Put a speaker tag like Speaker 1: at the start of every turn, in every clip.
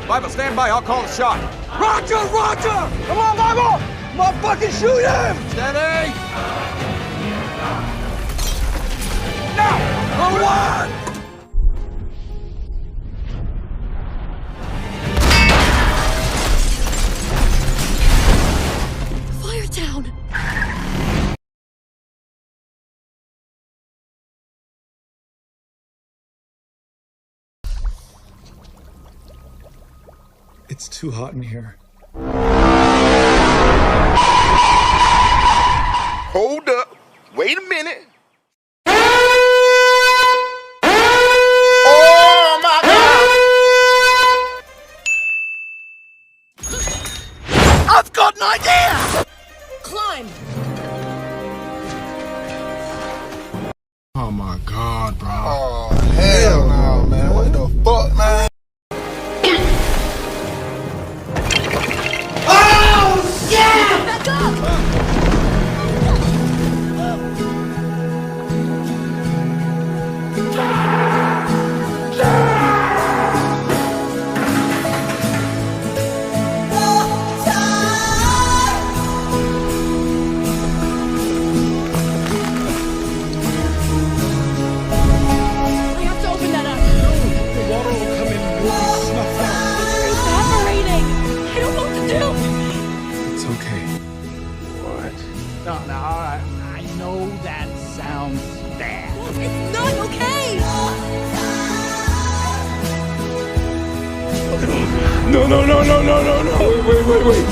Speaker 1: Bible, stand by. I'll call the shot.
Speaker 2: Roger, Roger! Come on, Bible! Motherfucking shoot him!
Speaker 1: Steady!
Speaker 2: Now! Go on!
Speaker 3: Firetown!
Speaker 4: It's too hot in here.
Speaker 5: Hold up. Wait a minute. Oh my God! I've got an idea!
Speaker 3: Climb!
Speaker 6: Oh my God, bro.
Speaker 5: Oh, hell no, man. What the fuck, man?
Speaker 3: Back up! I have to open that up.
Speaker 4: The water will come in and you'll be snuffed out.
Speaker 3: It's evaporating. I don't know what to do.
Speaker 4: It's okay.
Speaker 7: No, all right. I know that sounds bad.
Speaker 3: It's not okay.
Speaker 4: No. Wait. Wait.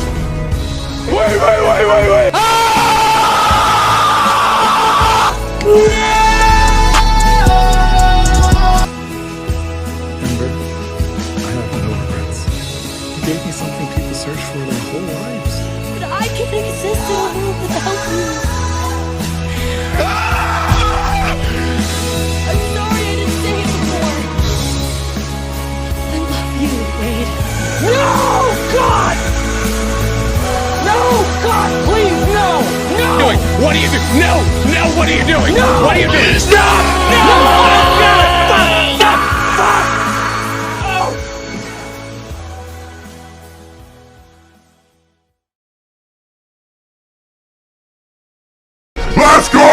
Speaker 4: Ember, I have no regrets. You gave me something people search for their whole lives.
Speaker 3: But I can't exist in a world without you. I'm sorry I didn't say it before. I love you, Wade.
Speaker 2: No! God! No! God, please, no! No!
Speaker 6: What are you doing? No! What are you doing?
Speaker 2: No!
Speaker 6: What are you doing?
Speaker 2: Stop! No! Fuck!
Speaker 5: Let's go!